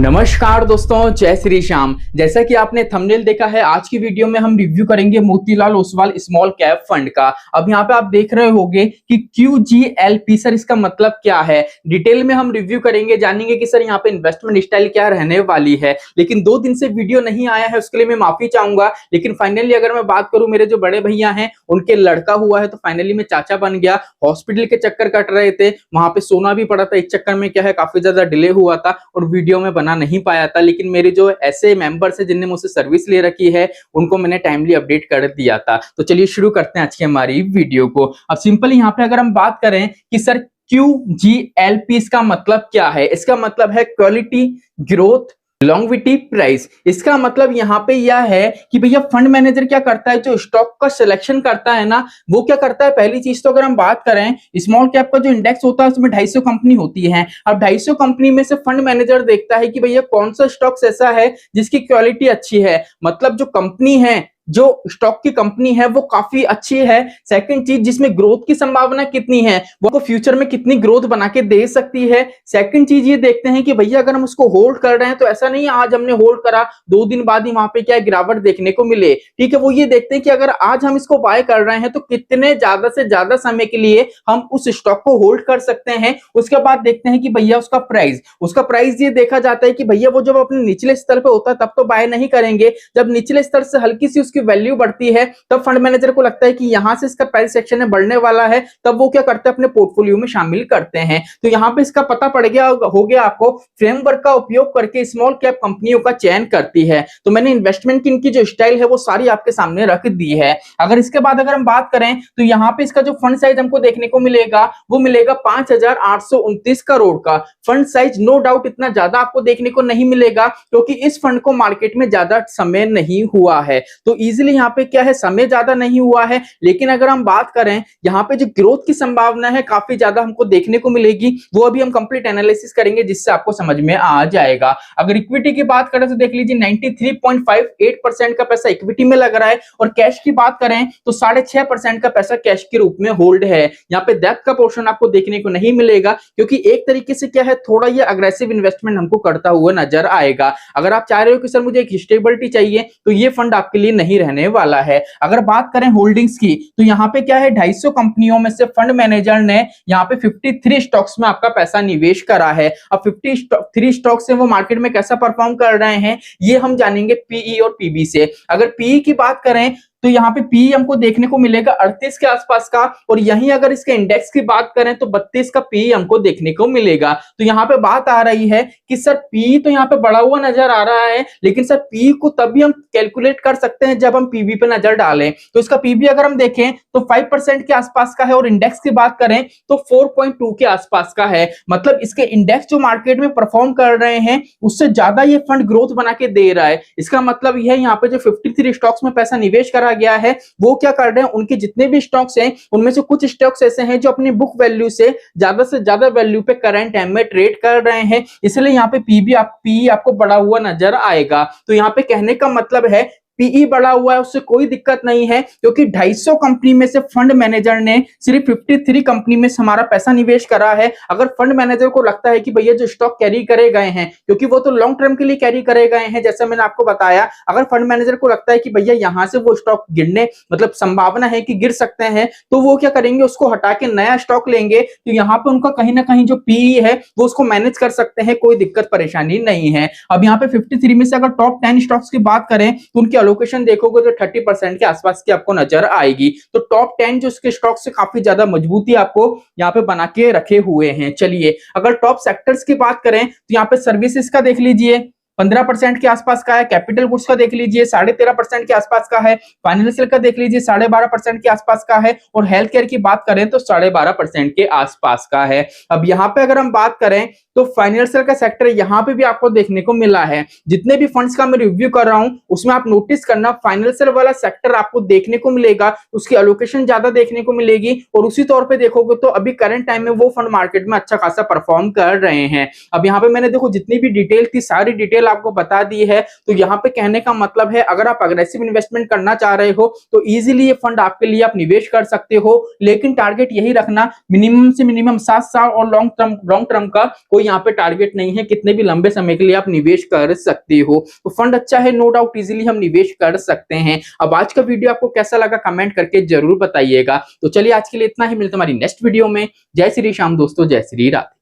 नमस्कार दोस्तों, जय श्री श्याम। जैसा कि आपने थंबनेल देखा है, आज की वीडियो में हम रिव्यू करेंगे Motilal Oswal small cap fund का। अब यहाँ पे आप देख रहे होंगे कि QGLP सर, इसका मतलब क्या है। डिटेल में हम रिव्यू करेंगे, जानेंगे कि सर यहाँ पे इन्वेस्टमेंट स्टाइल क्या रहने वाली है। लेकिन 2 दिन से वीडियो नहीं आया है, उसके लिए मैं माफी चाहूंगा। लेकिन फाइनली अगर मैं बात करूं, मेरे जो बड़े भैया हैं उनके लड़का हुआ है, तो फाइनली मैं चाचा बन गया। हॉस्पिटल के चक्कर कट रहे थे, वहां पे सोना भी पड़ा था, इस चक्कर में क्या है काफी ज्यादा डिले हुआ था और वीडियो में बना नहीं पाया था। लेकिन मेरे जो ऐसे मेंबर्स है जिनने मुझसे सर्विस ले रखी है, उनको मैंने टाइमली अपडेट कर दिया था। तो चलिए शुरू करते हैं आज की हमारी वीडियो को। अब सिंपली यहाँ पे अगर हम बात करें कि सर QGLP इसका मतलब क्या है, इसका मतलब है क्वालिटी, ग्रोथ, लॉन्गेविटी, प्राइस। इसका मतलब यहाँ पे यह है कि भैया फंड मैनेजर क्या करता है, जो स्टॉक का सिलेक्शन करता है ना, वो क्या करता है। पहली चीज तो अगर हम बात करें, स्मॉल कैप का जो इंडेक्स होता है उसमें 250 कंपनी होती है। अब 250 कंपनी में से फंड मैनेजर देखता है कि भैया कौन सा स्टॉक्स ऐसा है जिसकी क्वालिटी अच्छी है, मतलब जो कंपनी है, जो स्टॉक की कंपनी है वो काफी अच्छी है। सेकंड चीज, जिसमें ग्रोथ की संभावना कितनी है, वो फ्यूचर में कितनी ग्रोथ बना के दे सकती है। सेकंड चीज ये देखते हैं कि भैया अगर हम उसको होल्ड कर रहे हैं तो ऐसा नहीं है आज हमने होल्ड करा 2 दिन बाद ही वहां पे क्या गिरावट देखने को मिले। ठीक है, वो ये देखते हैं कि अगर आज हम इसको बाय कर रहे हैं तो कितने ज्यादा से ज्यादा समय के लिए हम उस स्टॉक को होल्ड कर सकते हैं। उसके बाद देखते हैं कि भैया उसका प्राइस ये देखा जाता है कि भैया वो जब अपने निचले स्तर पे होता है तब तो बाय नहीं करेंगे। जब निचले स्तर से हल्की सी उसकी वैल्यू बढ़ती है तब फंड मैनेजर को लगता है कि यहां से इसका प्राइस सेक्शन में बढ़ने वाला है, तब वो क्या करते हैं, अपने पोर्टफोलियो में शामिल करते हैं। तो यहां पे इसका पता पड़ गया हो गया आपको, फ्रेमवर्क का उपयोग करके स्मॉल कैप कंपनियों का चयन करती है। तो मैंने इन्वेस्टमेंट की इनकी जो स्टाइल है वो सारी आपके सामने रख दी है। अगर इसके बाद अगर हम बात करें तो यहाँ पे इसका जो फंड साइज हमको देखने को मिलेगा वो मिलेगा 5,829 करोड़ का फंड साइज। नो डाउट इतना ज्यादा आपको देखने को नहीं मिलेगा क्योंकि इस फंड को मार्केट में ज्यादा समय नहीं हुआ है। तो इजीली यहाँ पे क्या है, समय ज्यादा नहीं हुआ है। लेकिन अगर हम बात करें यहाँ पे जो ग्रोथ की संभावना है काफी ज्यादा हमको देखने को मिलेगी, वो अभी हम कंप्लीट एनालिसिस करेंगे जिससे आपको समझ में आ जाएगा। अगर इक्विटी की बात करें तो देख लीजिए 93.58% का पैसा इक्विटी में लग रहा है और कैश की बात करें तो 6.5% का पैसा कैश के रूप में होल्ड है। यहाँ पे डेप्थ का पोर्शन आपको देखने को नहीं मिलेगा क्योंकि एक तरीके से क्या है, थोड़ा ये अग्रेसिव इन्वेस्टमेंट हमको करता हुआ नजर आएगा। अगर आप चाह रहे हो कि सर मुझे एक स्टेबिलिटी चाहिए तो ये फंड आपके लिए नहीं रहने वाला है। अगर बात करें होल्डिंग्स की तो यहाँ पे क्या है, 250 कंपनियों में से फंड मैनेजर ने यहाँ पे 53 स्टॉक्स में आपका पैसा निवेश करा है। अब 53 स्टॉक्स से वो मार्केट में कैसा परफॉर्म कर रहे हैं ये हम जानेंगे पीई और पीबी से। अगर पीई की बात करें तो यहाँ पे पी हमको देखने को मिलेगा 38 के आसपास का, और यहीं अगर इसके इंडेक्स की बात करें तो 32 का पी हमको देखने को मिलेगा। तो यहाँ पे बात आ रही है कि सर पी तो यहाँ पे बढ़ा हुआ नजर आ रहा है, लेकिन सर पी को तभी हम कैलकुलेट कर सकते हैं जब हम पीबी पे नजर डालें। तो इसका पीबी अगर हम देखें तो 5% के आसपास का है और इंडेक्स की बात करें तो 4.2 के आसपास का है। मतलब इसके इंडेक्स जो मार्केट में परफॉर्म कर रहे हैं उससे ज्यादा ये फंड ग्रोथ बना के दे रहा है। इसका मतलब यह है यहाँ पे जो 53 स्टॉक्स में पैसा निवेश करा गया है वो क्या कर रहे हैं, उनके जितने भी स्टॉक्स हैं उनमें से कुछ स्टॉक्स ऐसे हैं जो अपनी बुक वैल्यू से ज्यादा वैल्यू पे करंट टाइम में ट्रेड कर रहे हैं। इसलिए यहाँ पे पी आपको बढ़ा हुआ नजर आएगा। तो यहाँ पे कहने का मतलब है पीई बढ़ा हुआ है, उससे कोई दिक्कत नहीं है क्योंकि 250 कंपनी में से फंड मैनेजर ने सिर्फ 53 कंपनी में हमारा पैसा निवेश करा है। अगर फंड मैनेजर को लगता है कि भैया जो स्टॉक कैरी करे गए हैं, क्योंकि वो तो लॉन्ग टर्म के लिए कैरी करे गए हैं जैसा मैंने आपको बताया, अगर फंड मैनेजर को लगता है कि भैया यहां से वो स्टॉक गिरने मतलब संभावना है कि गिर सकते हैं, तो वो क्या करेंगे, उसको हटा के नया स्टॉक लेंगे। तो यहाँ पे उनका कहीं ना कहीं जो पीई है वो उसको मैनेज कर सकते हैं, कोई दिक्कत परेशानी नहीं है। अब यहाँ पे 53 में से अगर टॉप 10 स्टॉक्स की बात करें तो उनकी एलोकेशन देखोगे तो 30% के आसपास की आपको नजर आएगी। तो टॉप 10 जो इसके स्टॉक से काफी ज्यादा मजबूती आपको यहाँ पे बना के रखे हुए हैं। चलिए अगर टॉप सेक्टर्स की बात करें तो यहाँ पे सर्विसेज का देख लीजिए 15% के आसपास का है, कैपिटल गुड्स का देख लीजिए 13.5% के आसपास का है, फाइनेंशियल का देख लीजिए 12.5% के आसपास का है, और हेल्थ केयर की बात करें तो 12.5% के आसपास का है। अब यहाँ पे अगर हम बात करें तो फाइनेंशियल का सेक्टर यहाँ पे भी आपको देखने को मिला है। जितने भी फंड्स का मैं रिव्यू कर रहा हूं उसमें आप नोटिस करना फाइनेंशियल वाला सेक्टर आपको देखने को मिलेगा, उसकी एलोकेशन ज्यादा देखने को मिलेगी, और उसी तौर पे देखोगे तो अभी करंट टाइम में वो फंड मार्केट में अच्छा खासा परफॉर्म कर रहे हैं। अब यहाँ पे मैंने देखो जितनी भी डिटेल थी सारी डिटेल आपको बता दी है। तो यहाँ पे कहने का मतलब है अगर आप अग्रेसिव इन्वेस्टमेंट करना चाह रहे हो तो इजीली ये फंड आपके लिए आप निवेश कर सकते हो, लेकिन टारगेट यही रखना मिनिमम से मिनिमम 7 साल और लॉन्ग टर्म का कोई यहाँ पे टारगेट नहीं है, कितने भी लंबे समय के लिए आप निवेश कर सकते हो। तो फंड अच्छा है, नो डाउट, इजीली हम निवेश कर सकते हैं। अब आज का वीडियो आपको कैसा लगा कमेंट करके जरूर बताइएगा। तो चलिए आज के लिए इतना ही, मिलते हमारी नेक्स्ट वीडियो में। जय श्री श्याम दोस्तों, जय श्री राधे।